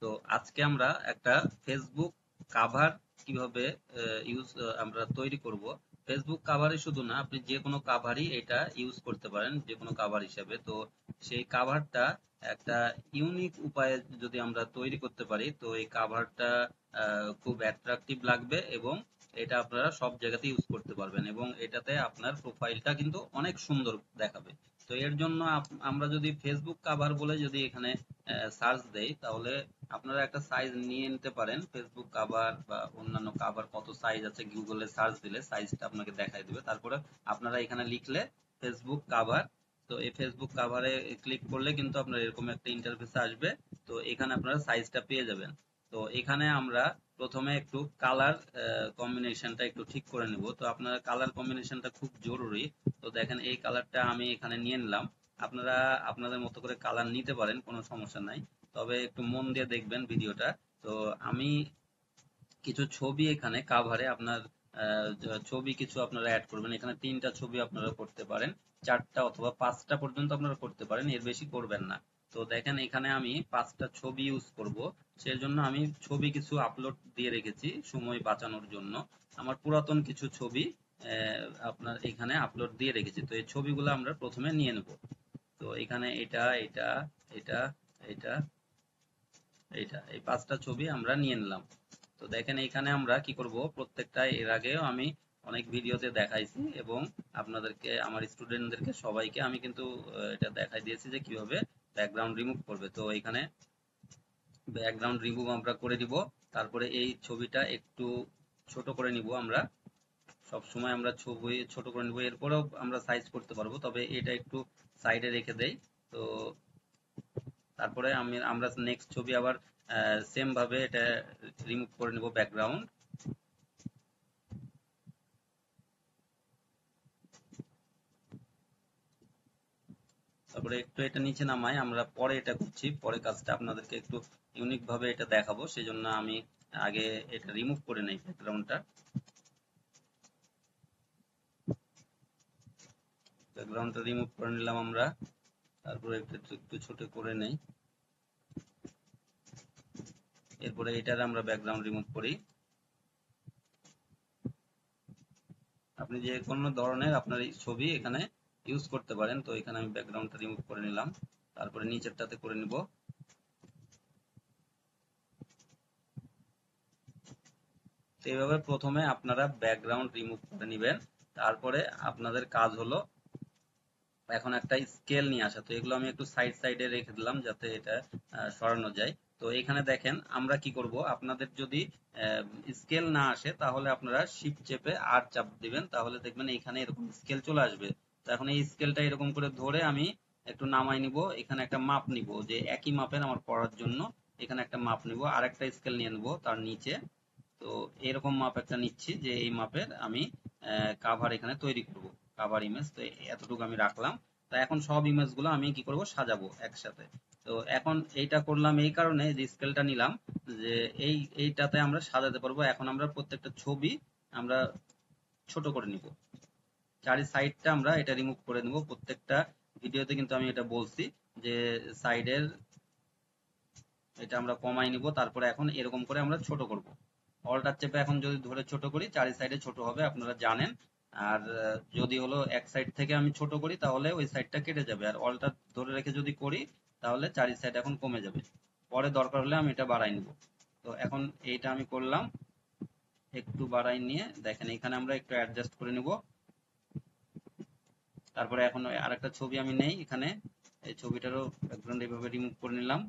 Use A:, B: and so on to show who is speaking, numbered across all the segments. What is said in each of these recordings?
A: তো আজকে আমরা একটা ফেসবুক কাভার কিভাবে আমরা তৈরি করব। ফেসবুক কাভারই শুধু না, আপনি যে কোনো কাভারই এটা ইউজ করতে পারেন, যে কোনো কাভার হিসেবে। তো সেই কাভারটা একটা ইউনিক উপায়ে যদি আমরা তৈরি করতে পারি, তো এই কাভারটা খুব অ্যাট্রাকটিভ লাগবে এবং এটা আপনারা সব জায়গাতে ইউজ করতে পারবেন এবং এটাতে আপনার প্রোফাইলটা কিন্তু অনেক সুন্দর দেখাবে। তো এর জন্য আমরা যদি ফেসবুক কাভার বলে যদি এখানে সার্চ দেই, তাহলে আপনারা একটা সাইজ নিয়ে নিতে পারেন। ফেসবুক কাভার বা অন্যান্য কাভার কত সাইজ আছে গুগলে সার্চ দিলে সাইজটা আপনাকে দেখাই দিবে। তারপরে আপনারা এখানে লিখলে ফেসবুক কাভার, তো এই ফেসবুক কাভারে ক্লিক করলে কিন্তু আপনার এরকম একটা ইন্টারফেস আসবে। তো এখানে আপনারা সাইজটা পেয়ে যাবেন। তো এখানে আমরা প্রথমে একটু কালার কম্বিনেশনটা একটু ঠিক করে নিব। তো আপনার কালার কম্বিনেশনটা খুব জরুরি। তো দেখেন এই কালারটা আমি এখানে নিয়ে নিলাম। আপনারা আপনাদের মতো করে কালার নিতে পারেন, কোনো সমস্যা নাই। তবে একটু মন দিয়ে দেখবেন ভিডিওটা। তো আমি কিছু ছবি এখানে কাভারে আপনার ছবি কিছু আপনারা অ্যাড করবেন। এখানে 3টা ছবি আপনারা করতে পারেন, 4টা অথবা 5টা পর্যন্ত আপনারা করতে পারেন, এর বেশি করবেন না। তো দেখেন এখানে আমি 5টা ছবি ইউজ করব। সেজন্য আমি ছবি কিছু আপলোড দিয়ে রেখেছি সময় বাঁচানোর জন্য। আমার পুরাতন কিছু ছবি আপনার এখানে আপলোড দিয়ে রেখেছি। তো এই ছবিগুলো আমরা প্রথমে নিয়ে নেব। তো এখানে এটা এটা এটা এটা এইটা এই 5টা ছবি আমরা নিয়ে নিলাম। তো দেখেন এখানে আমরা কি করব, প্রত্যেকটা এর আগেও আমি অনেক ভিডিওতে দেখাইছি এবং আপনাদেরকে আমার স্টুডেন্টদেরকে সবাইকে আমি কিন্তু এটা দেখাই দিয়েছি যে কিভাবে ব্যাকগ্রাউন্ড রিমুভ করবে। তো এখানে ব্যাকগ্রাউন্ড রিমুভ আমরা করে দিব। তারপরে এই ছবিটা একটু ছোট করে নিব আমরা। সব সময় আমরা ছবি ছোট করে নিব, এরপরেও আমরা সাইজ করতে পারবো, তবে এটা একটু সাইডে রেখে দেই। তো তারপরে আমরা নেক্সট ছবি আবার সেম ভাবে এটা রিমুভ করে নিব ব্যাকগ্রাউন্ড। তারপরে একটু এটা নিচে নামাই, আমরা পরে এটা করছি, পরে কাজটা আপনাদেরকে একটু ইউনিক ভাবে এটা দেখাবো, সেজন্য আমি আগে এটা রিমুভ করে নেই ব্যাকগ্রাউন্ডটা। ব্যাকগ্রাউন্ডটা রিমুভ করে নিলাম আমরা। তারপরে একটু একটু ছোট করে নেই। এরপরে এটার আমরা ব্যাকগ্রাউন্ড রিমুভ করি। আপনি যে কোনো ধরনের আপনার এই ছবি এখানে ইউজ করতে পারেন। তো এখানে আমি ব্যাকগ্রাউন্ডটা রিমুভ করে নিলাম। তারপরে নিচেরটাতে করে নিব। তো এইভাবে প্রথমে আপনারা ব্যাকগ্রাউন্ড রিমুভ করে নেবেন। তারপরে আপনাদের কাজ হলো এখন একটা স্কেল নিয়ে আসা। তো এগুলো আমি একটু সাইড সাইডে রেখে দিলাম যাতে এটা সরানো যায়। তো এখানে দেখেন আমরা কি করব, আপনাদের যদি স্কেল না আসে তাহলে আপনারা শিফট চেপে আর চাপ দিবেন, তাহলে দেখবেন এখানে এরকম স্কেল চলে আসবে। তো এখন এই স্কেলটা এরকম করে ধরে আমি একটু নামাই নিব। এখানে একটা মাপ নিব, যে একই মাপের আমার পড়ার জন্য এখানে একটা মাপ নিব, আর একটা স্কেল নিয়ে নেব তার নিচে। তো এরকম মাপ একটা নিচ্ছি, যে এই মাপের আমি কাভার এখানে তৈরি করব, কাভার ইমেজ। তো এতটুকু আমি রাখলাম। তো এখন সব ইমেজ গুলো আমি কি করব, সাজাবো একসাথে। তো এখন এইটা করলাম এই কারণে যে স্কেলটা নিলাম, যে এইটাতে আমরা সাজাতে পারবো। এখন আমরা প্রত্যেকটা ছবি আমরা ছোট করে নিব, চারি সাইডটা আমরা এটা রিমুভ করে নেব। প্রত্যেকটা ভিডিওতে কিন্তু আমি এটা বলছি যে সাইডের এটা আমরা কমাই নিব। তারপরে এখন এরকম করে আমরা ছোট করব। অল্টার চেপে এখন যদি ধরে ছোট করি, চারি সাইডে ছোট হবে, আপনারা জানেন। আর যদি হলো এক সাইড থেকে আমি ছোট করি তাহলে ওই সাইডটা কেটে যাবে, আর অল্টার ধরে রেখে যদি করি তাহলে চারি সাইড এখন কমে যাবে। পরে দরকার হলে আমি এটা বাড়াই নিব। তো এখন এইটা আমি করলাম, একটু বাড়াই নিয়ে দেখেন এখানে আমরা একটু অ্যাডজাস্ট করে নিব। তারপরে এখন আরেকটা ছবি আমি নেই এখানে, এই ছবিটারও ব্যাকগ্রাউন্ড এইভাবে রিমুভ করে নিলাম।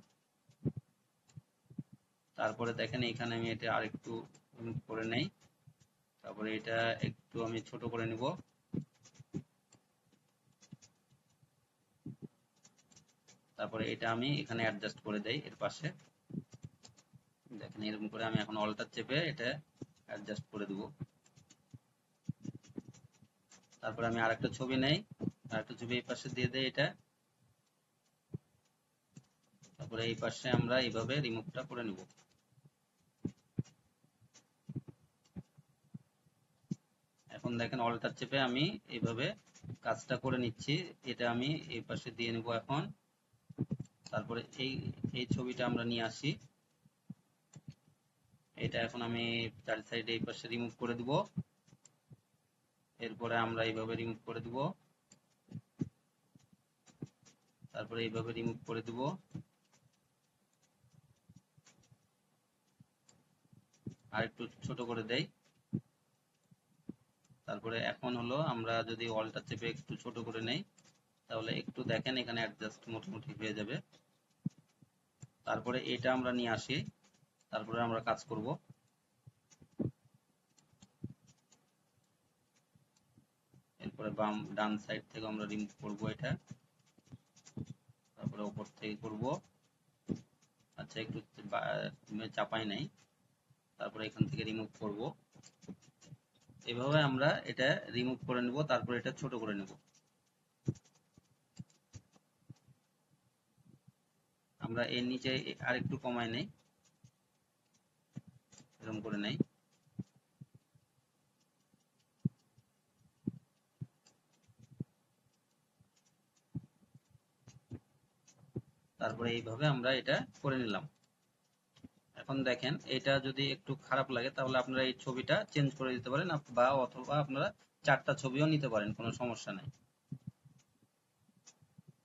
A: তারপরে দেখেন এখানে আমি এটা আরেকটু রিমুভ করে নেই। তারপরে এটা একটু আমি ছোট করে নিব। তারপরে এটা আমি এখানে অ্যাডজাস্ট করে দেই এর পাশে। দেখেন এরকম করে আমি এখন অল্টার চেপে এটা অ্যাডজাস্ট করে দিব। তারপরে আমি আরেকটা ছবি নেই, আরেকটা ছবি এই পাশে দিয়ে দেই এটা। তারপরে এই পাশে আমরা এইভাবে রিমুভটা করে নিব। এখন দেখেন অল্টার চেপে আমি এইভাবে কাজটা করে নিচ্ছি। এটা আমি এই পাশে দিয়ে নিব এখন। তারপরে এই এই ছবিটা আমরা নিয়ে আসি। এটা এখন আমি চার সাইডে এই পাশে রিমুভ করে দিব। এরপরে আমরা এইভাবে রিমুভ করে দিব, তারপরে এইভাবে রিমুভ করে দিব। আর একটু ছোট করে দেই। তারপরে এখন হলো আমরা যদি অলটা চেপে একটু ছোট করে নেই, তাহলে একটু দেখেন এখানে অ্যাডজাস্ট মোটামুটি হয়ে যাবে। তারপরে এটা আমরা নিয়ে আসি, তারপরে আমরা কাজ করব। এরপরে ডান সাইড থেকে আমরা রিমুভ করব এটা, তারপরে উপর থেকে করব। আচ্ছা, একটু চাপাই নাই, তারপরে এখান থেকে রিমুভ করব। এভাবে আমরা এটা রিমুভ করে নেব, তারপরে এটা ছোট করে নেব। আমরা এর নিচে আরেকটু কমাই নেই, এরকম করে নেই। তারপরে এইভাবে আমরা এটা করে নিলাম। এখন দেখেন এটা যদি একটু খারাপ লাগে তাহলে আপনারা এই ছবিটা চেঞ্জ করে দিতে পারেন, বা অথবা আপনারা চারটা ছবিও নিতে পারেন, কোনো সমস্যা নাই।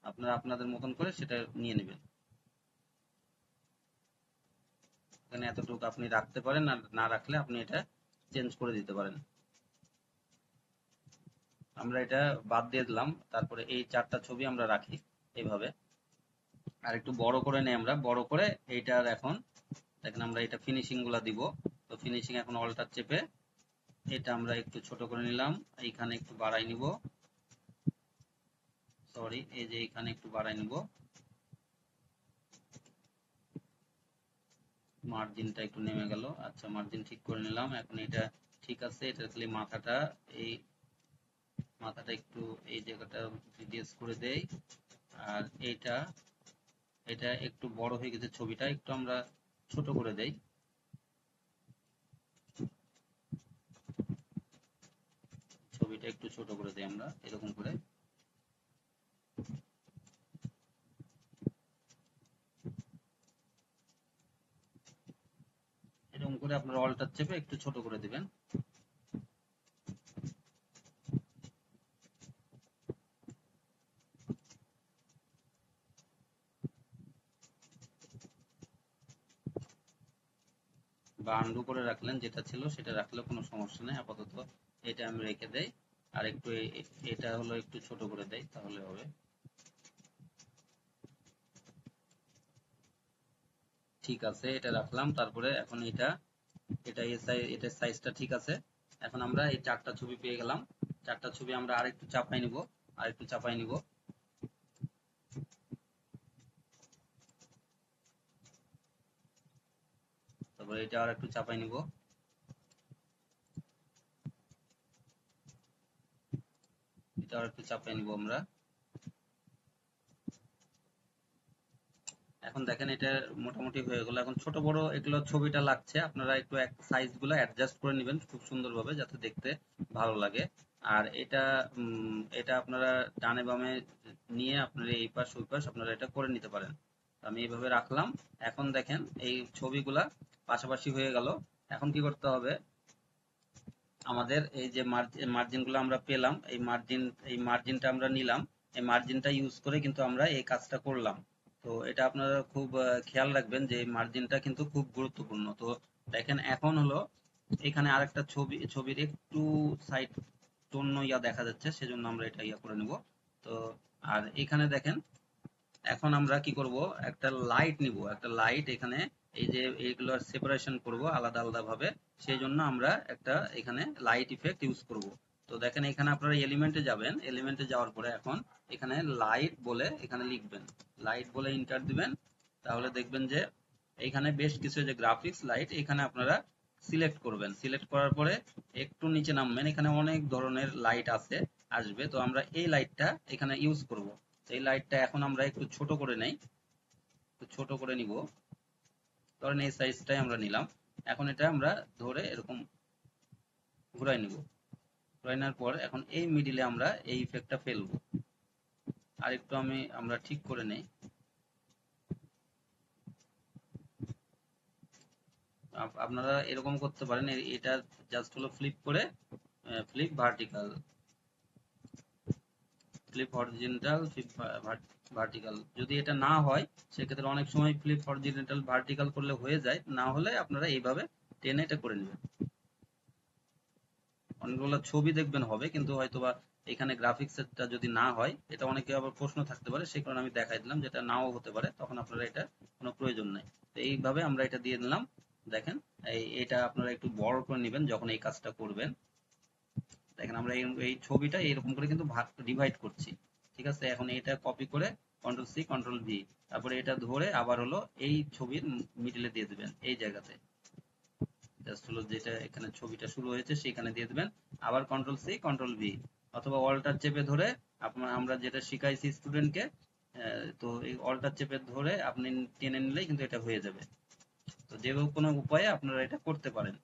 A: আপনারা আপনাদের মতন করে সেটা নিয়ে নেবেন। এখানে এতটুকু আপনি রাখতে পারেন, আর না রাখলে আপনি এটা চেঞ্জ করে দিতে পারেন। আমরা এটা বাদ দিয়ে দিলাম, তারপরে এই চারটা ছবি আমরা রাখি এইভাবে। আর একটু বড় করে নেই, আমরা বড় করে এইটার এখন দেখেন আমরা এটা ফিনিশিং গুলা দিব। তো ফিনিশিং এখন অলটা চেপে এটা আমরা একটু ছোট করে নিলাম, এইখানে একটু বাড়াই নিব, সরি এই যে এইখানে একটু বাড়াই নিব, মার্জিনটা একটু নেমে গেল। আচ্ছা, মার্জিন ঠিক করে নিলাম, এখন এটা ঠিক আছে। এটা খালি মাথাটা, এই মাথাটা একটু এই জায়গাটা রিডিউস করে দেই। আর এইটা, এটা একটু বড় হয়ে গেছে, ছবিটা একটু আমরা ছোট করে দেই। ছবিটা একটু ছোট করে দেই আমরা এরকম করে। এরকম করে আপনারা অলটা চেপে একটু ছোট করে দিবেন। বা আন্ডু করে রাখলেন, যেটা ছিল সেটা রাখলেও কোনো সমস্যা নেই। আপাতত এটা আমি রেখে দেই, আর একটু এটা হলো একটু ছোট করে দেই, তাহলে হবে। ঠিক আছে, এটা রাখলাম। তারপরে এখন এটার সাইজটা ঠিক আছে। এখন আমরা এই চারটা ছবি পেয়ে গেলাম। চারটা ছবি আমরা আরেকটু চাপাই নিব, আরেকটু চাপাই নিব। তারপরে এটা আর একটু চাপাই নিব। এটা আর একটু চাপাই নিব আমরা। এখন দেখেন এটা মোটামুটি হয়ে গেল। এখন ছোট বড় এগুলো ছবিটা লাগছে, আপনারা একটু সাইজ গুলো অ্যাডজাস্ট করে নেবেন খুব সুন্দরভাবে, যাতে দেখতে ভালো লাগে। আর এটা এটা আপনারা ডানে বামে নিয়ে আপনারা এই পাশ ওই পাশ আপনারা এটা করে নিতে পারেন। আমি এইভাবে রাখলাম। এখন দেখেন এই ছবিগুলা পাশাপাশি হয়ে গেল। এখন কি করতে হবে, আমাদের এই যে মার্জিন গুলো আমরা পেলাম, এই মার্জিনটা আমরা নিলাম। এই মার্জিনটা ইউজ করে কিন্তু আমরা এই কাজটা করলাম। তো এটা আপনারা খুব খেয়াল রাখবেন যে মার্জিনটা কিন্তু খুব গুরুত্বপূর্ণ। তো দেখেন এখন হলো এখানে আরেকটা ছবির একটু সাইড জন্য দেখা যাচ্ছে, সেজন্য আমরা এটা করে নিব। তো আর এখানে দেখেন এখন আমরা কি করব, একটা লাইট নিব, একটা লাইট এখানে এই যে এইগুলোর সেপারেশন করব আলাদা আলাদা ভাবে। সেই জন্য আমরা একটা এখানে লাইট ইফেক্ট ইউজ করব। তো দেখেন এখানে আপনারা এলিমেন্টে যাবেন, এলিমেন্টে যাওয়ার পরে এখন এখানে লাইট বলে এখানে লিখবেন, লাইট বলে ইন্টার দিবেন। তাহলে দেখবেন যে এখানে বেশ কিছু যে গ্রাফিক্স লাইট এখানে আপনারা সিলেক্ট করবেন। সিলেক্ট করার পরে একটু নিচে নামবেন, এখানে অনেক ধরনের লাইট আসবে। তো আমরা এই লাইটটা এখানে ইউজ করব। এই লাইটটা এখন আমরা একটু ছোট করে নেই, একটু ছোট করে নিব। ধরেন এই সাইজটাই আমরা নিলাম। এখন এটা আমরা ধরে এরকম ঘুরাই নিব। ঘুরাই নেওয়ার পর এখন এই মিডিলে আমরা এই ইফেক্টটা ফেলবো। আর একটু আমরা ঠিক করে নেই। আপনারা এরকম করতে পারেন, এটা জাস্ট হলো ফ্লিপ করে, flip vertical, flip horizontal, flip vertical. যদি এটা না হয় সেক্ষেত্রে অনেক সময় ফ্লিপ হরিজন্টাল ভার্টিক্যাল করলে হয়ে যায়, না হলে আপনারা এইভাবে টেনে এটা করে নেবেন। অনেকগুলো ছবি দেখবেন হবে, কিন্তু হয়তোবা এখানে গ্রাফিক্সটা যদি না হয়, এটা অনেকে আবার প্রশ্ন থাকতে পারে, সেই কারণে আমি দেখাই দিলাম, যেটা নাও হতে পারে, তখন আপনারা এটা কোনো প্রয়োজন নাই। তো এইভাবে আমরা এটা দিয়ে দিলাম। দেখেন এটা আপনারা একটু বড় করে নেবেন যখন এই কাজটা করবেন। দেখেন আমরা এই ছবিটা এরকম করে কিন্তু ভাগ ডিভাইড করছি, ঠিক আছে। এখন এটা কপি করে কন্ট্রোল সি কন্ট্রোল ভি, তারপরে এটা ধরে আবার হলো এই ছবির মিডিলে দিয়ে দিবেন, এই জায়গাতে জাস্ট হলো যেটা এখানে ছবিটা শুরু হয়েছে সেখানে দিয়ে দিবেন। আবার কন্ট্রোল সি কন্ট্রোল ভি, অথবা অল্টার চেপে ধরে আমরা যেটা শিখাইছি স্টুডেন্টকে, তো এই অল্টার চেপে ধরে আপনি টেনে নিলেই কিন্তু এটা হয়ে যাবে। তো যে কোনো উপায়ে আপনারা এটা করতে পারেন।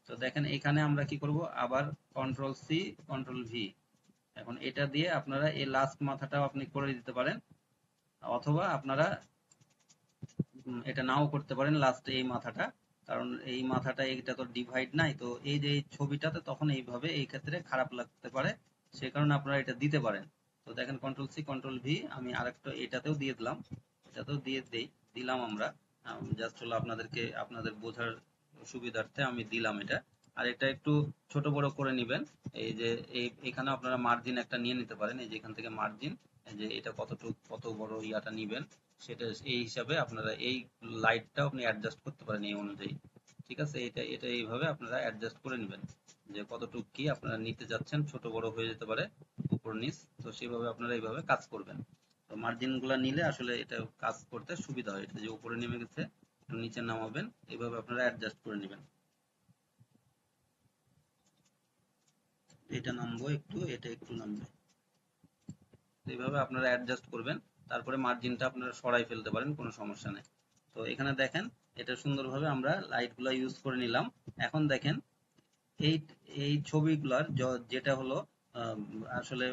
A: তো দেখেন এখানে আমরা কি করব, আবার কন্ট্রোল সি কন্ট্রোল ভি। এখন এটা দিয়ে আপনারা এই লাস্ট মাথাটাও আপনি করে দিতে পারেন, অথবা আপনারা এটা নাও করতে পারেন লাস্ট এই মাথাটা, কারণ এই মাথাটা এইটা তো ডিভাইড নাই, তো এই যে এই ছবিটাতে তখন এইভাবে এই ক্ষেত্রে খারাপ লাগতে পারে, সে কারণে আপনারা এটা দিতে পারেন। তো দেখেন কন্ট্রোল সি কন্ট্রোল ভি, আমি আরেকটা এটাতেও দিয়ে দিলাম, এটাতেও দিলাম আমরা, জাস্ট হলো আপনাদেরকে আপনাদের বোঝার সুবিধার্থে আমি দিলাম এটা। আর এটা একটু ছোট বড় করে নেবেন। এই যে এখানে আপনারা মার্জিন একটা নিয়ে নিতে পারেন, এই যে এখান থেকে মার্জিন, যে এটা কত বড় ইয়াটা নিবেন, সেটা এই হিসাবে আপনারা এই লাইটটাও আপনি অ্যাডজাস্ট করতে পারেন এই অনুযায়ী, ঠিক আছে। এটা এটা এইভাবে আপনারা অ্যাডজাস্ট করে নেবেন, যে কতটুকু কি আপনারা নিতে যাচ্ছেন, ছোট বড় হয়ে যেতে পারে উপর নিচ, তো সেভাবে আপনারা এইভাবে কাজ করবেন। তো মার্জিন গুলা নিলে আসলে এটা কাজ করতে সুবিধা হয়, এটা যে উপরে নেমে গেছে একটু নিচে নামাবেন, এইভাবে আপনারা অ্যাডজাস্ট করে নেবেন। এটা নামবো একটু, এটা একটু নামবে, এইভাবে আপনারা অ্যাডজাস্ট করবেন। তারপরে মার্জিনটা আপনারা সরাই ফেলতে পারেন, কোনো সমস্যা নেই। তো এখানে দেখেন এটা সুন্দরভাবে আমরা লাইটগুলা ইউজ করে নিলাম। এখন দেখেন এই এই ছবিগুলার যেটা হলো আম, আসলে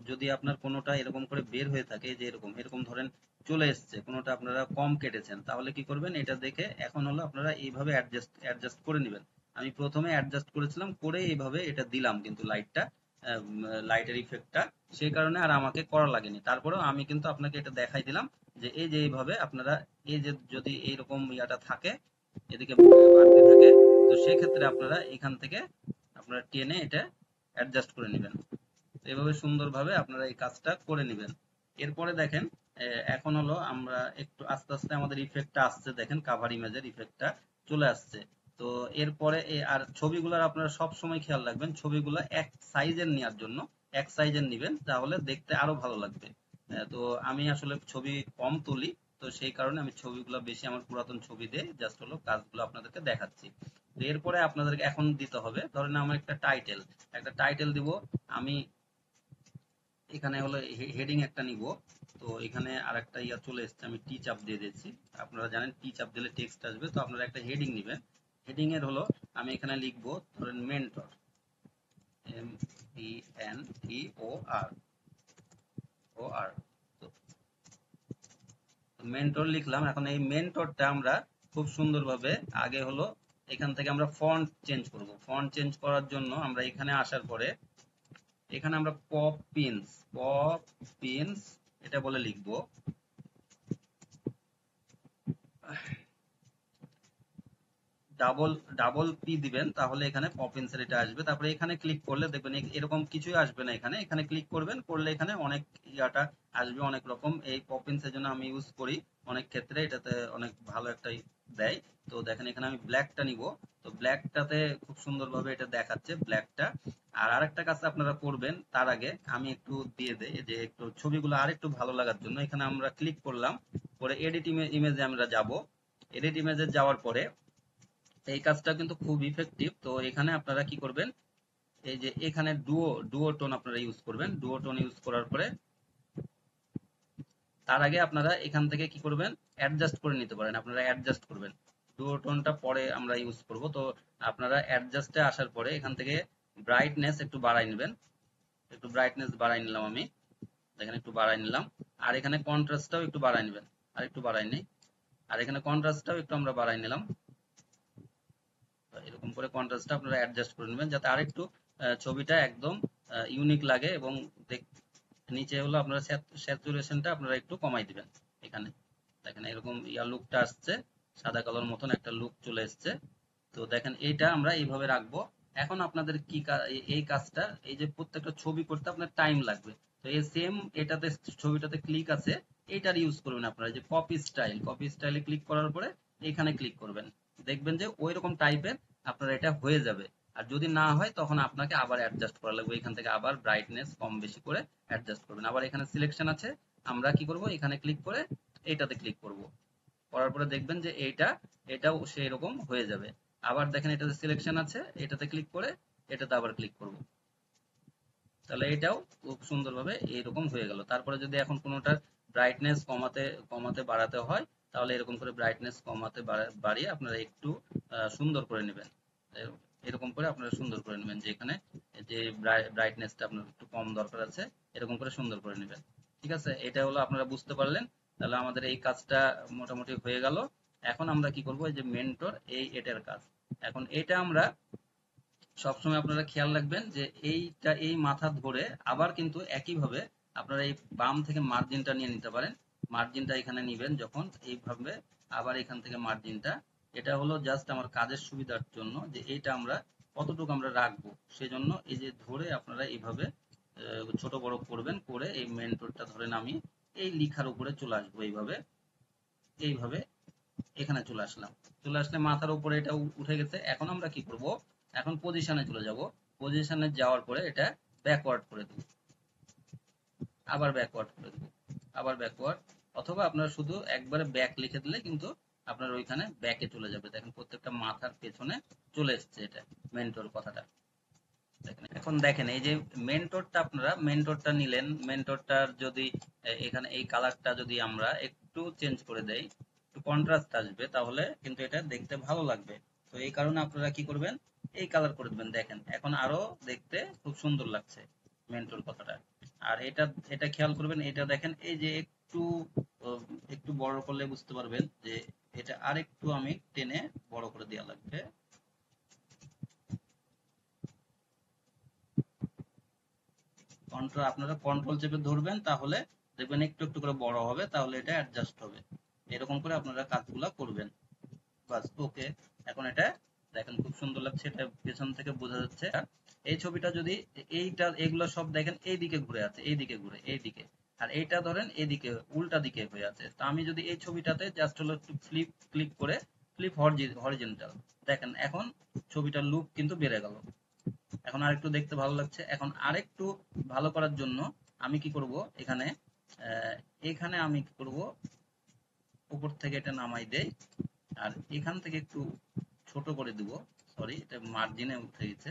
A: যদি আপনার কোনোটা এরকম করে বের হয়ে থাকে, যে এরকম এরকম ধরেন চলে এসছে, কোনোটা আপনারা কম কেটেছেন, তাহলে কি করবেন, এটা দেখে এখন হলো আপনারা এইভাবে অ্যাডজাস্ট করে নেবেন। আমি প্রথমে অ্যাডজাস্ট করেছিলাম, করে এইভাবে এটা দিলাম কিন্তু লাইটটা, লাইটের ইফেক্টটা, সেই কারণে আর আমাকে করা লাগেনি। তারপরেও আমি কিন্তু আপনাকে এটা দেখাই দিলাম, যে এই যে এইভাবে আপনারা, এই যে যদি এইরকম ইয়াটা থাকে, এদিকে বাড়তি থাকে, তো সেক্ষেত্রে আপনারা এখান থেকে আপনারা টেনে এটা অ্যাডজাস্ট করে নেবেন। এভাবে সুন্দরভাবে আপনারা এই কাজটা করে নেবেন। এরপরে দেখেন এখন হলো আমরা একটু আস্তে আস্তে আমাদের ইফেক্টটা আসছে, দেখেন কাভার ইমেজের ইফেক্টটা চলে আসছে। তো এরপরে আর ছবিগুলোর আপনারা সব সময় খেয়াল রাখবেন, ছবিগুলো এক সাইজের নেওয়ার জন্য এক সাইজের নেবেন, তাহলে দেখতে আরো ভালো লাগবে। তো আমি আসলে ছবি কম তুলি, তো সেই কারণে আমি ছবিগুলো বেশি আমার পুরাতন ছবি দিয়ে জাস্ট হলো কাজগুলো আপনাদেরকে দেখাচ্ছি। তো এরপরে আপনাদেরকে এখন দিতে হবে, ধরেন আমার একটা টাইটেল দিব আমি, এখানে হলো হেডিং একটা নিব। তো এখানে আর একটা ইয়া চলে এসছে, আমি টি চাপ দিয়ে দিয়েছি। আপনারা জানেন টি চাপ দিলে টেক্সট আসবে, তো আপনারা একটা হেডিং নেবেন। হেডিং এর হলো আমি এখানে লিখবো ধরেন মেন্টর, MENTOR, তো মেন্টর লিখলাম। এখন এই মেন্টরটা আমরা খুব সুন্দরভাবে আগে হলো এখান থেকে আমরা ফন্ট চেঞ্জ করব। ফন্ট চেঞ্জ করার জন্য আমরা এখানে আসার পরে এখানে আমরা পপিন্স এটা বলে লিখবো। ডাবল ডাবল পি দিবেন, তাহলে এখানে পপিন্স এর এটা আসবে। তারপরে এখানে ক্লিক করলে দেখবেন এরকম কিছুই আসবে না, এখানে এখানে ক্লিক করবেন, করলে এখানে অনেক ইয়াটা আসবে, অনেক রকম। এই পপিন্স এর জন্য আমি ইউজ করি অনেক ক্ষেত্রে, এটাতে অনেক ভালো একটা দেয়। তো দেখেন এখানে আমি ব্ল্যাকটা নিব, তো ব্ল্যাকটাতে খুব সুন্দরভাবে এটা দেখাচ্ছে ব্ল্যাকটা। আর আরেকটা কাজ আপনারা করবেন, তার আগে আমি একটু দিয়ে দেই, যে একটু ছবিগুলো আর একটু ভালো লাগার জন্য এখানে আমরা ক্লিক করলাম, পরে এডিট ইমেজে আমরা যাব। এডিট ইমেজে যাওয়ার পরে এই কাজটা কিন্তু খুব ইফেক্টিভ। তো এখানে আপনারা কি করবেন, এই যে এখানে ডুও টোন আপনারা ইউজ করবেন। ডুও টোন ইউজ করার পরে তার আগে আপনারা এখান থেকে কি করবেন, অ্যাডজাস্ট করে নিতে পারেন, আপনারা অ্যাডজাস্ট করবেন। ডুও টোনটা পরে আমরা ইউজ করব। তো আপনারা অ্যাডজাস্টে আসার পরে এখান থেকে ব্রাইটনেস একটু বাড়াই নেবেন, একটু ব্রাইটনেস বাড়াই নিলাম আমি, দেখেন একটু বাড়াই নিলাম। আর এখানে কন্ট্রাস্টটাও একটু বাড়াই নেবেন, আর একটু বাড়াই নেই। আর এখানে কন্ট্রাস্টটাও একটু আমরা বাড়াই নিলাম। এরকম করে কন্ট্রাস্টটা আপনারা অ্যাডজাস্ট করে নেবেন যাতে আরেকটু ছবিটা একদম ইউনিক লাগে, এবং নিচে হলো আপনারা স্যাচুরেশনটা আপনারা একটু কমাই দিবেন। এখানে দেখেন এরকম লুকটা আসছে, সাদা কালোর মতন একটা লুক চলে এসছে। তো দেখেন এইটা আমরা এইভাবে রাখবো। এখন আপনাদের কি এই কাজটা, এই যে প্রত্যেকটা ছবি করতে আপনার টাইম লাগবে। তো এই সেম এটাতে, ছবিটাতে ক্লিক আছে, এইটার ইউজ করবেন আপনারা। যে কপি স্টাইলে ক্লিক করার পরে এখানে ক্লিক করবেন, দেখবেন যে ওই রকম টাইপের আপনার এটা হয়ে যাবে। আর যদি না হয় তখন আপনাকে আবার অ্যাডজাস্ট করা লাগবে, এখান থেকে আবার ব্রাইটনেস কম বেশি করে অ্যাডজাস্ট করবেন। আবার এখানে সিলেকশন আছে, আমরা কি করব, এখানে ক্লিক করে এইটাতে ক্লিক করব, করার পরে দেখবেন যে এটাও সেই রকম হয়ে যাবে। আবার দেখেন এটাতে সিলেকশন আছে, এটাতে ক্লিক করে এটাতে আবার ক্লিক করব, তাহলে এটাও খুব সুন্দরভাবে এইরকম হয়ে গেল। তারপরে যদি এখন কোনোটার ব্রাইটনেস কমাতে কমাতে বাড়াতে হয়, তাহলে এরকম করে ব্রাইটনেস কমাতে বাড়িয়ে আপনারা একটু সুন্দর করে নেবেন। এরকম করে আপনারা সুন্দর করে নেবেন, যে এখানে যে ব্রাইটনেসটা আপনার একটু কম দরকার আছে, এরকম করে সুন্দর করে নেবেন। ঠিক আছে, এটা হলো আপনারা বুঝতে পারলেন। তাহলে আমাদের এই কাজটা মোটামুটি হয়ে গেল। এখন আমরা কি করব, এই যে মেন্টর, এটার কাজ। এখন এটা আমরা সবসময় আপনারা খেয়াল রাখবেন যে এই মাথা ধরে আবার কিন্তু একইভাবে আপনারা এই বাম থেকে মার্জিনটা নিয়ে নিতে পারেন। মার্জিনটা এখানে নিবেন যখন, এইভাবে আবার এখান থেকে মার্জিনটা, এটা হলো জাস্ট আমার কাজের সুবিধার জন্য, যে এইটা আমরা কতটুকু আমরা রাখবো সেজন্য এই যে ধরে আপনারা এইভাবে ছোট বড় করবেন, করে এই মেন্টরটা ধরেন আমি এই লিখার উপরে চলে আসবো, এইভাবে এইভাবে এখানে চলে আসলাম। চলে আসলে মাথার উপরে এটা উঠে গেছে। এখন আমরা কি করব, এখন পজিশনে চলে যাব। পজিশনে যাওয়ার পরে এটা ব্যাকওয়ার্ড করে দেব, আবার ব্যাকওয়ার্ড করে দেব, আবার ব্যাকওয়ার্ড, অথবা আপনারা শুধু একবারে ব্যাক লিখে দিলে কিন্তু আপনার ওইখানে ব্যাকে চলে যাবে। দেখেন প্রত্যেকটা মাথার পেছনে চলে এসছে এটা, মেন্টর কথাটা। দেখেন এখন দেখেন এই যে মেন্টরটা, আপনারা মেন্টরটা নিলেন, মেন্টরটার যদি এখানে এই কালারটা যদি আমরা একটু চেঞ্জ করে দেই, একটু কন্ট্রাস্ট আসবে, তাহলে কিন্তু এটা দেখতে ভালো লাগবে। তো এই কারণে আপনারা কি করবেন, এই কালার করে দেবেন। দেখেন এখন আরো দেখতে খুব সুন্দর লাগছে মেন্টর কথাটা। আর এটা এটা খেয়াল করবেন, এটা দেখেন এই যে একটু আহ, একটু বড় করলে বুঝতে পারবেন যে এটা আরেকটু আমি টেনে বড় করে দেওয়া লাগবে। আপনারা কন্ট্রোল চেপে ধরবেন, তাহলে দেখবেন একটু একটু করে বড় হবে, তাহলে এটা অ্যাডজাস্ট হবে। এরকম করে আপনারা কাজগুলো করবেন। বাস, ওকে। এখন এটা দেখেন খুব সুন্দর লাগছে, এটা পেছন থেকে বোঝা যাচ্ছে। এই ছবিটা যদি এগুলো সব দেখেন এইদিকে ঘুরে আছে, এইদিকে ঘুরে এইদিকে, আর এইটা ধরেন এদিকে উল্টা দিকে হয়ে আছে। তো আমি যদি এই ছবিটাতে জাস্ট হলো একটু ক্লিক করে ফ্লিপ হরিজেন্টাল, দেখেন এখন ছবিটার লুক কিন্তু বেড়ে গেল। এখন আরেকটু দেখতে ভালো লাগছে। এখন আরেকটু ভালো করার জন্য আমি কি করব, এখানে আহ, এখানে আমি কি করব, উপর থেকে এটা নামাই দেই, আর এখান থেকে একটু ছোট করে দিব। সরি, এটা মার্জিনে উঠে গেছে,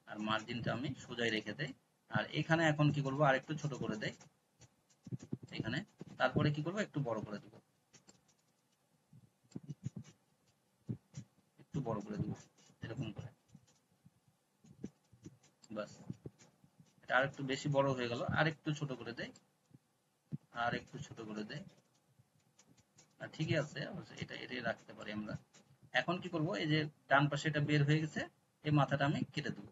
A: আর মার্জিনটা আমি সোজাই রেখে দেই। আর এখানে এখন কি করব, আর একটু ছোট করে দেই এখানে। তারপরে কি করব, একটু বড় করে দিব, একটু বড় করে দিব, এরকম করে। বাস, এটা আর একটু বেশি বড় হয়ে গেল, আর একটু ছোট করে দেই, আর একটু ছোট করে দেই। ঠিকই আছে, এটাই রাখতে পারি আমরা। এখন কি করব, এই যে ডান পাশে এটা বের হয়ে গেছে, এই মাথাটা আমি কেটে দেবো।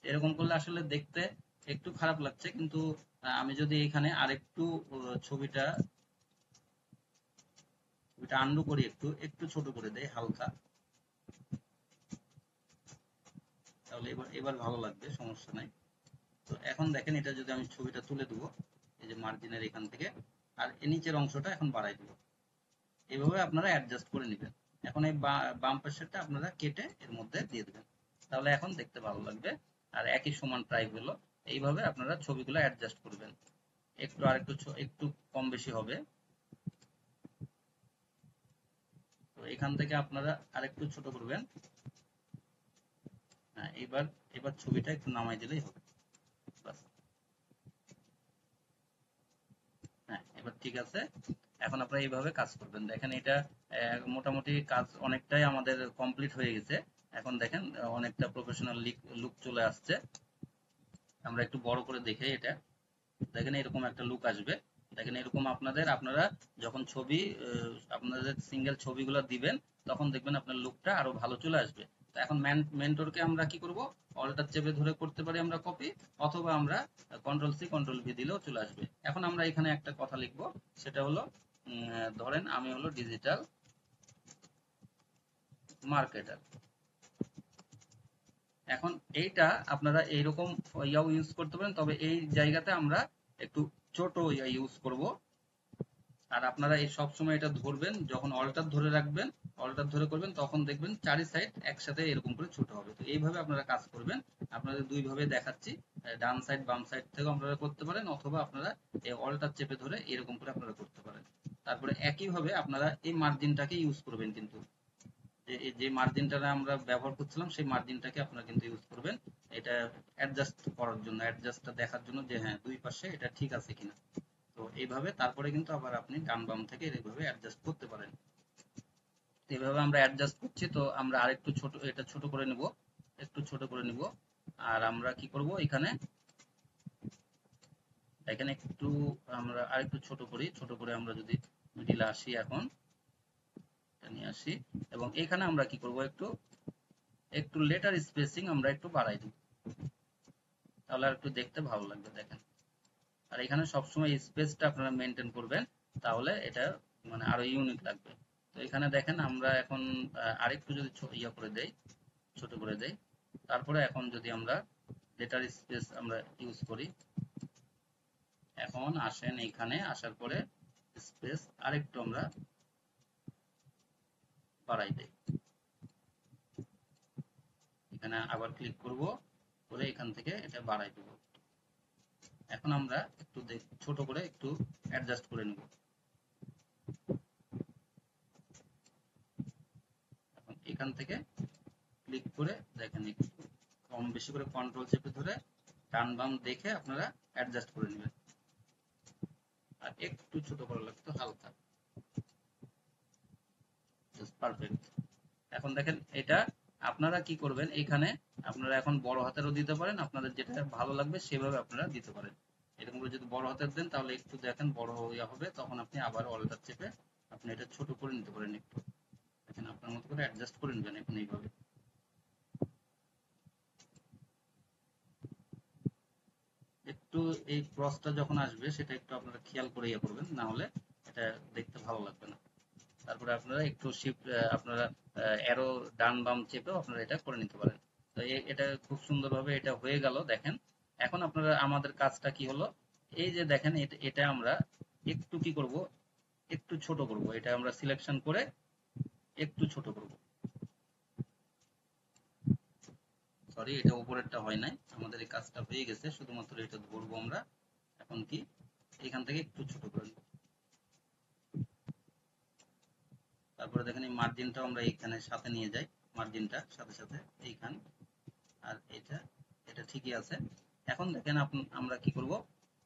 A: এরকম করলে আসলে দেখতে একটু খারাপ লাগছে, কিন্তু আমি যদি এখানে আরেকটু ছবিটা ছবিটা আন্ডু করি, একটু একটু ছোট করে দেই হালকা, তাহলে এবার এবার ভালো লাগবে, সমস্যা নাই। তো এখন দেখেন এটা যদি আমি ছবিটা তুলে দেবো, এই যে মার্জিনের এখান থেকে, আর এই নিচের অংশটা এখন বাড়াই দেবো। এভাবে আপনারা অ্যাডজাস্ট করে নেবেন। এখন এই বাম পাশেরটা আপনারা কেটে এর মধ্যে দিয়ে দেবেন, তাহলে এখন দেখতে ভালো লাগবে। আর একই সমান প্রায় হলো। এইভাবে আপনারা ছবিগুলো অ্যাডজাস্ট করবেন। একটু আরেকটু একটু কম বেশি হবে। তো এখান থেকে আপনারা আরেকটু ছোট করবেন। হ্যাঁ, এবার এবার ছবিটা একটু নামাই দিলেই হবে। বাস, হ্যাঁ, এবার ঠিক আছে। এখন আপনারা এইভাবে কাজ করবেন। দেখেন এটা মোটামুটি কাজ অনেকটাই আমাদের কমপ্লিট হয়ে গেছে। এখন দেখেন অনেকটা প্রফেশনাল লুক চলে আসছে। আমরা একটু বড় করে দেখে এটা, দেখেন এরকম একটা লুক আসবে। দেখেন এরকম আপনারা যখন ছবি আপনাদের সিঙ্গেল ছবিগুলো দিবেন তখন দেখবেন আপনার লুকটা আরো ভালো চলে আসবে। তো এখন মেন্টরকে আমরা কি করব, অল্টার চেপে ধরে করতে পারি আমরা কপি, অথবা আমরা কন্ট্রোল সি কন্ট্রোল ভি দিলেও চলে আসবে। এখন আমরা এখানে একটা কথা লিখবো, সেটা হলো ধরেন আমি হলো ডিজিটাল মার্কেটার। এখন এইটা আপনারা এইরকম ইয়াও ইউজ করতে পারেন, তবে এই জায়গাতে আমরা একটু ছোট ইয়া ইউজ করব। আর আপনারা এই সব সময় এটা ধরবেন, যখন অল্টার ধরে রাখবেন, অল্টার ধরে করবেন, তখন দেখবেন চারি সাইড একসাথে এরকম করে ছোট হবে। তো এইভাবে আপনারা কাজ করবেন। আপনাদের দুই ভাবে দেখাচ্ছি, ডান সাইড বাম সাইড থেকেও আপনারা করতে পারেন, অথবা আপনারা এই অল্টার চেপে ধরে এরকম করে আপনারা করতে পারেন। তারপরে একইভাবে আপনারা এই মার্জিনটাকে ইউজ করবেন, কিন্তু যে মার্জিনটা আমরা ব্যবহার করছিলাম সেই মার্জিনটাকে আপনারা কিন্তু ইউজ করবেন, এটা অ্যাডজাস্ট করার জন্য, অ্যাডজাস্টটা দেখার জন্য যে হ্যাঁ দুই পাশে এটা ঠিক আছে কিনা। তো এইভাবে তারপরে কিন্তু আবার আপনি ডান বাম থেকে এইভাবে অ্যাডজাস্ট করতে পারেন। এইভাবে আমরা অ্যাডজাস্ট করছি। তো আমরা আরেকটু ছোট, এটা ছোট করে নিব, একটু ছোট করে নিব। আর আমরা কি করব, এখানে এখানে একটু আমরা আরেকটু ছোট করি, ছোট করে আমরা যদি মিডিলে আসি, এখন এটা নিয়ে আসি, এবং এখানে আমরা কি করব, একটু একটু লেটার স্পেসিং আমরা একটু বাড়াই দিব, তাহলে আর একটু দেখতে ভালো লাগবে। দেখেন, আর এখানে সবসময় স্পেসটা আপনারা মেনটেন করবেন, তাহলে এটা মানে আরো ইউনিক লাগবে। তো এখানে দেখেন আমরা এখন আরেকটু যদি ইয়া করে দেই, ছোট করে দেই, তারপরে এখন যদি আমরা লেটার স্পেস আমরা ইউজ করি, এখন আসেন এখানে আসার পরে স্পেস আরেকটু আমরা বাড়াই দেই, এখানে আবার ক্লিক করব, করে এখান থেকে এটা বাড়াই দেব। এখন আমরা একটু ছোট করে একটু অ্যাডজাস্ট করে নেব। এখন এখান থেকে ক্লিক করে দেখেন একটু কম বেশি করে কন্ট্রোল চেপে ধরে ডান বাম দেখে আপনারা অ্যাডজাস্ট করে নেবেন। আর একটু ছোট করা লাগতো হালকা, পারফেক্ট। এখন দেখেন এটা আপনারা কি করবেন, এখানে আপনারা এখন বড় হাতেরও দিতে পারেন, আপনাদের যেটা ভালো লাগবে সেভাবে আপনারা দিতে পারেন। এরকম করে যদি বড় হাতের দেন তাহলে একটু দেখেন বড় ইয়া হবে, তখন আপনি আবার অল্টার চেপে আপনি এটা ছোট করে নিতে পারেন একটু। দেখেন আপনার মতো করে অ্যাডজাস্ট করে নেবেন এখন এইভাবে। একটু এই ক্রসটা যখন আসবে সেটা একটু আপনারা খেয়াল করে ইয়ে করবেন, না হলে এটা দেখতে ভালো লাগবে না। তারপরে আপনারা একটু শিফট আপনারা অ্যারো ডান বাম চেপেও আপনারা এটা করে নিতে পারেন। তো এটা খুব সুন্দরভাবে এটা হয়ে গেল। দেখেন এখন আপনারা আমাদের কাজটা কি হলো, এই যে দেখেন এটা আমরা একটু কি করব, একটু ছোট করব, এটা আমরা সিলেকশন করে একটু ছোট করব। সরি, এটা উপরেরটা হয় নাই, আমাদের এই কাজটা হয়ে গেছে, শুধুমাত্র এটা ধরবো আমরা। এখন কি এখান থেকে একটু ছোট করে নেব। তারপরে দেখেন এই মার্জিনটাও আমরা এইখানে সাথে নিয়ে যাই, মার্জিনটা সাথে সাথে এইখান, আর এটা এটা ঠিকই আছে। এখন দেখেন আমরা কি করব,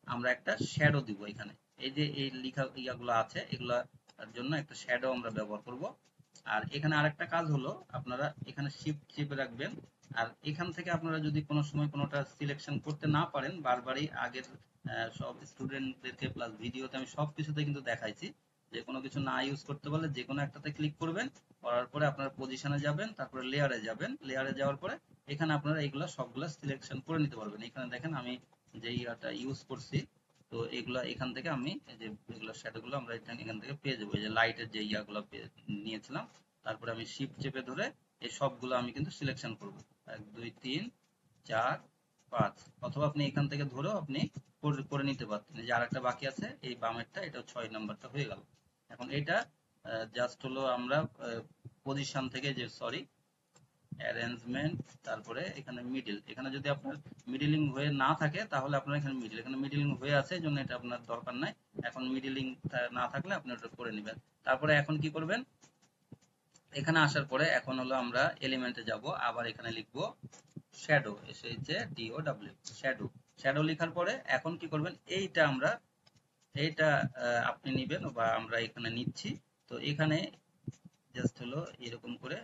A: আমরা একটা শ্যাডো দিব এখানে। এই যে এই লেখা ইয়াগুলো আছে, এগুলার জন্য একটা শ্যাডো আমরা ব্যবহার করব। আর এখানে আরেকটা কাজ হলো, আপনারা এখানে শিফট চেপে রাখবেন। আর এখান থেকে আপনারা যদি কোনো সময় কোনোটা সিলেকশন করতে না পারেন, বারবারই আগের সব স্টুডেন্টদেরকে প্লাস ভিডিওতে আমি সব কিছুতে কিন্তু দেখাইছি, যে কোনো কিছু না ইউজ করতে পারলে যে কোনো একটাতে ক্লিক করবেন, করার পরে আপনারা পজিশনে যাবেন, তারপরে লেয়ারে যাবেন, লেয়ারে যাওয়ার পরে এখানে আপনারা এইগুলা সবগুলা সিলেকশন করে নিতে পারবেন। এখানে দেখেন আমি যে ইয়াটা ইউজ করছি, তো এগুলা এখান থেকে আমি এই যে এগুলো শ্যাডোগুলো আমরা এখান থেকে পেয়ে যাবো, এই যে লাইটের যে ইয়াগুলো নিয়েছিলাম, তারপরে আমি শিফট চেপে ধরে এই সবগুলো আমি কিন্তু সিলেকশন করব, 1 2 3 4 5, অথবা আপনি এখান থেকে ধরেও আপনি করে নিতে পারতেন। যে আরেকটা বাকি আছে এই বামেরটা, এটা 6 নাম্বারটা হয়ে গেল। এখন এটা জাস্ট হলো আমরা পজিশন থেকে, যে সরি অ্যারেঞ্জমেন্ট, তারপরে এখানে মিডিল, এখানে যদি আপনার মিডিলিং হয়ে না থাকে তাহলে আপনার এখানে মিডিল, এখানে মিডিলিং হয়ে আছে এই জন্য এটা আপনার দরকার নাই। এখন মিডিলিং না থাকলে আপনি ওটা করে নেবেন। তারপরে এখন কি করবেন, এখানে আসার পরে এখন হলো আমরা এলিমেন্টে যাব, আবার এখানে লিখব শ্যাডো, SHADOW, শ্যাডো। শ্যাডো লেখার পরে এখন কি করবেন, এইটা আপনি নিবেন বা আমরা এখানে নিচ্ছি। তো এখানে জাস্ট হলো এরকম করে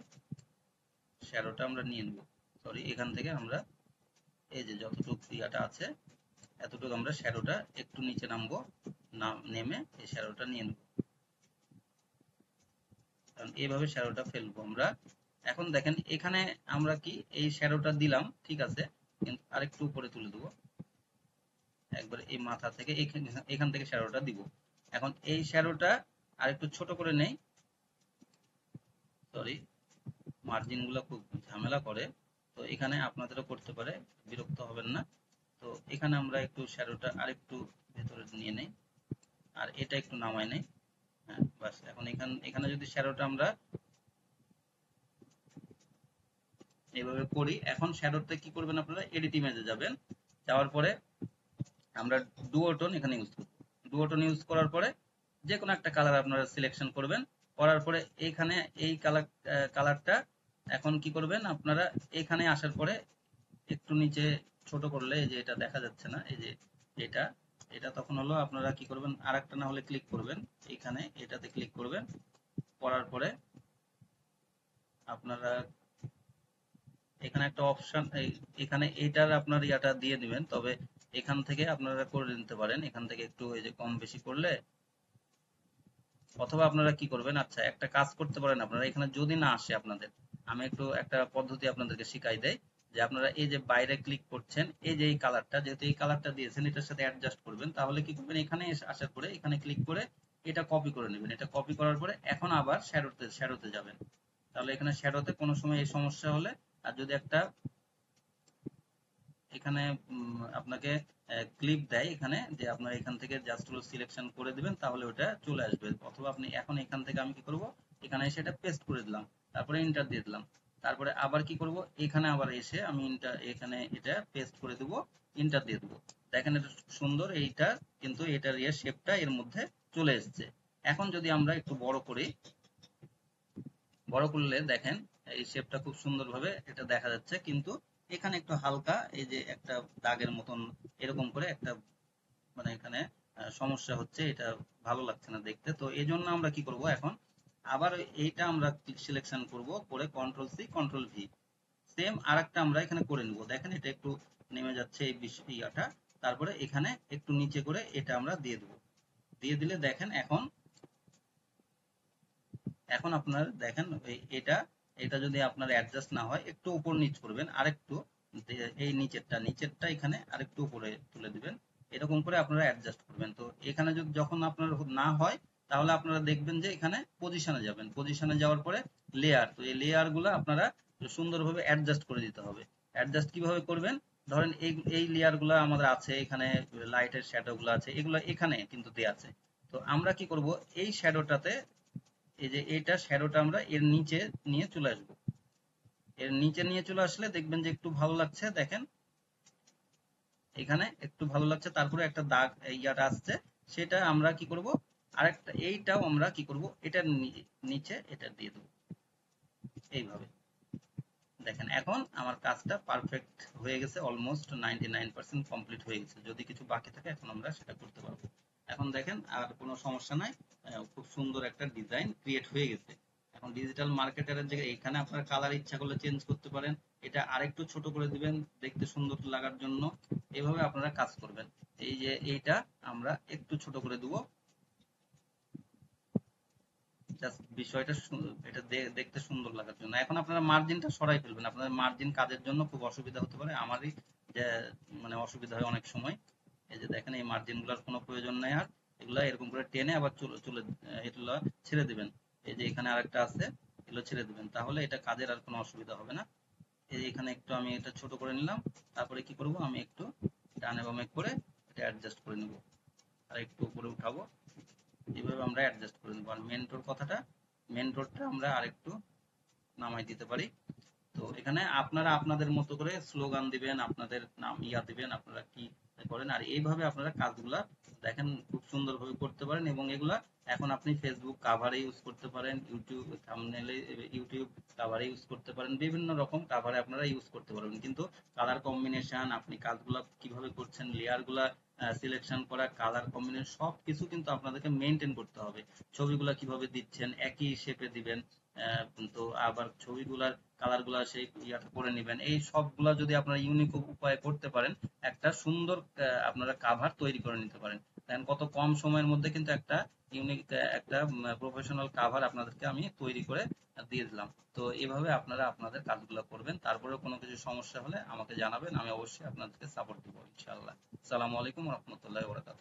A: শ্যাডোটা আমরা নিয়ে নেব। সরি, এখান থেকে আমরা এই যে যতটুকু ইয়াটা আছে এতটুকু আমরা শ্যাডোটা একটু নিচে নামবো, নেমে এই শ্যাডোটা নিয়ে নেব, কারণ এইভাবে শ্যাডোটা ফেলবো আমরা। এখন দেখেন এখানে আমরা কি এই শ্যাডোটা দিলাম, ঠিক আছে, কিন্তু আরেকটু উপরে তুলে দেবো, একবার এই মাথা থেকে এখান থেকে শ্যাডোটা দিব। এখন এই শ্যাডোটা আরেকটু ছোট করে নেই, সরি, মার্জিন গুলো খুব ঝামেলা করে, তো এখানে আপনাদেরও করতে পারে, বিরক্ত হবেন না। তো এখানে আমরা একটু শ্যাডোটা আরেকটু ভেতরে নিয়ে নেই, আর এটা একটু নামাই নেই। হ্যাঁ, বাস। এখন এখানে যদি শ্যাডোটা আমরা এইভাবে করি, এখন শ্যাডোতে কি করবেন আপনারা, এডিট ইমেজে যাবেন, যাওয়ার পরে আমরা ডুওটোন এখানে ইউজ করব। ডুওটোন ইউজ করার পরে যে কোনো একটা কালার আপনারা সিলেকশন করবেন, করার পরে এইখানে এই কালারটা এখন কি করবেন আপনারা, এখানে আসার পরে একটু নিচে ছোট করলে, এই যে এটা দেখা যাচ্ছে না, এই যে এটা এটা তখন হলো আপনারা কি করবেন, আরেকটা না হলে ক্লিক করবেন, এখানে এটাতে ক্লিক করবেন, করার পরে আপনারা এখানে একটা অপশন, এখানে এইটার আপনার ইয়াটা দিয়ে দিবেন, তবে এখান থেকে আপনারা করে নিতে পারেন, এখান থেকে একটু এই যে কম বেশি করলে, অথবা আপনারা কি করবেন, আচ্ছা একটা কাজ করতে পারেন আপনারা, এখানে যদি না আসে আপনাদের, আমি একটু একটা পদ্ধতি আপনাদেরকে শিখাই দেই, যে আপনারা এই যে বাইরে ক্লিক করছেন, এই যে এই কালারটা, যেহেতু এই কালারটা দিয়েছেন এটার সাথে অ্যাডজাস্ট করবেন, তাহলে কি করবেন, এখানে আসার পরে এখানে ক্লিক করে এটা কপি করে নেবেন, এটা কপি করার পরে এখন আবার শ্যাডোতে যাবেন, তাহলে এখানে শ্যাডোতে কোনো সময় এই সমস্যা হলে, আর যদি একটা এখানে আপনাকে ক্লিপ দেয় এখানে, যে আপনার এখান থেকে জাস্ট হলো সিলেকশন করে দিবেন, তাহলে ওটা চলে আসবে, অথবা আপনি এখন এখান থেকে আমি কি করব, এখানে এসে এটা পেস্ট করে দিলাম, তারপরে ইন্টার দিয়ে দিলাম, তারপরে আবার কি করব, এখানে আবার এসে আমি এখানে এটা পেস্ট করে দেব, ইন্টার দিয়ে দেবো, দেখেন এটা সুন্দর, এইটা কিন্তু এটার শেপটা এর মধ্যে চলে এসেছে। এখন যদি আমরা একটু বড় করি, বড় করলে দেখেন এই শেপটা খুব সুন্দরভাবে এটা দেখা যাচ্ছে, কিন্তু এখানে একটু হালকা এই যে একটা দাগের মতন এরকম করে একটা, মানে এখানে সমস্যা হচ্ছে, এটা ভালো লাগছে না দেখতে। তো এই জন্য আমরা কি করব, এখন আবার এইটা আমরা সিলেকশন করব, করে control C control V, same আরেকটা আমরা এখানে করে নিব, দেখেন এটা একটু নেমে যাচ্ছে এই ইয়াটা, তারপরে এখানে একটু নিচে করে এটা আমরা দিয়ে দেবো, দিয়ে দিলে দেখেন এখন এখন আপনার দেখেন এটা এটা যদি আপনার অ্যাডজাস্ট না হয়, একটু উপর নিচ করবেন, আরেকটু এই নিচেরটা এখানে আরেকটু উপরে তুলে দিবেন, এরকম করে আপনারা অ্যাডজাস্ট করবেন। তো এখানে যদি যখন আপনার না হয়, তাহলে আপনারা দেখবেন যে এখানে পজিশনে যাবেন, পজিশনে যাওয়ার পরে লেয়ার, তো এই লেয়ার গুলো আপনারা সুন্দরভাবে অ্যাডজাস্ট করে দিতে হবে। অ্যাডজাস্ট কিভাবে করবেন, ধরেন এই লেয়ার গুলো আমাদের আছে এখানে, লাইটের শ্যাডো গুলো আছে, এগুলো এখানে কিন্তু দেয়া আছে। তো আমরা কি করব, এই শ্যাডোটাতে, এই যে এইটা শ্যাডোটা আমরা এর নিচে নিয়ে চলে আসবো, এর নিচে নিয়ে চলে আসলে দেখবেন যে একটু ভালো লাগছে, দেখেন এখানে একটু ভালো লাগছে, তারপরে একটা দাগ ইয়াটা আসছে, সেটা আমরা কি করব, আরেকটা এইটাও আমরা কি করব, এটার নিচে এটা দিয়ে দেবো, এইভাবে দেখেন এখন আমার কাজটা পারফেক্ট হয়ে গেছে, অলমোস্ট 99% কমপ্লিট হয়ে গেছে, যদি কিছু বাকি থাকে এখন আমরা সেটা করতে পারবো। এখন দেখেন আর কোনো সমস্যা নাই, খুব সুন্দর একটা ডিজাইন ক্রিয়েট হয়ে গেছে। এখন ডিজিটাল মার্কেটারের জায়গায় এখানে আপনার কালার ইচ্ছা করলে চেঞ্জ করতে পারেন, এটা আরেকটু ছোট করে দিবেন দেখতে সুন্দর লাগার জন্য, এভাবে আপনারা কাজ করবেন। এই যে এইটা আমরা একটু ছোট করে দেবো, জাস্ট বিষয়টা এটা দেখতে সুন্দর লাগার জন্য। এখন আপনারা মার্জিনটা সরাই ফেলবেন, আপনাদের মার্জিন কাজের জন্য খুব অসুবিধা হতে পারে, আমারই যে মানে অসুবিধা হয় অনেক সময়। এই যে দেখেন এই মার্জিন গুলার কোনো প্রয়োজন নাই, আর এগুলা এরকম করে টেনে আবার চলে চলে এগুলো ছেড়ে দিবেন, এই যে এখানে আরেকটা আছে, এগুলো ছেড়ে দিবেন, তাহলে এটা কাজের আর কোনো অসুবিধা হবে না। এই যে এখানে একটু আমি এটা ছোট করে নিলাম, তারপরে কি করব, আমি একটু ডানে বামে করে এটা অ্যাডজাস্ট করে নেব, আর একটু উপরে উঠাবো, এভাবে আমরা অ্যাডজাস্ট করে নেবো। আর মেন রোডটা আমরা আরেকটু নামাই দিতে পারি। তো এখানে আপনারা আপনাদের মতো করে স্লোগান দিবেন, আপনাদের নাম দিবেন, আপনারা কি করেন, আর এইভাবে আপনারা কাজগুলা দেখেন খুব সুন্দরভাবে করতে পারেন, এবং এগুলা এখন আপনি ফেসবুক কাভারে ইউজ করতে পারেন, ইউটিউব থাম্বনেলে, ইউটিউব কাভারে ইউজ করতে পারেন, বিভিন্ন রকম কাভারে আপনারা ইউজ করতে পারবেন। কিন্তু কালার কম্বিনেশন, আপনি কাজগুলা কিভাবে করছেন, লেয়ার গুলা সিলেকশন করা, কালার কম্বিনেশন, সবকিছু কিন্তু আপনাদেরকে মেনটেন করতে হবে। ছবিগুলা কিভাবে দিচ্ছেন, একই শেপে দিবেন, তো আবার ছবিগুলার কালারগুলা সেই ইয়াটা করে নেবেন। এই সবগুলা যদি আপনারা ইউনিক উপায়ে করতে পারেন, একটা সুন্দর আপনারা কাভার তৈরি করে নিতে পারেন। দেখেন কত কম সময়ের মধ্যে কিন্তু একটা ইউনিক একটা প্রফেশনাল কাভার আপনাদেরকে আমি তৈরি করে দিয়ে দিলাম। তো এভাবে আপনারা আপনাদের কাজগুলো করবেন। তারপরেও কোনো কিছু সমস্যা হলে আমাকে জানাবেন, আমি অবশ্যই আপনাদেরকে সাপোর্ট দিব ইনশাআল্লাহ। আসসালামু আলাইকুম রহমতুল্লাহ বরকাত।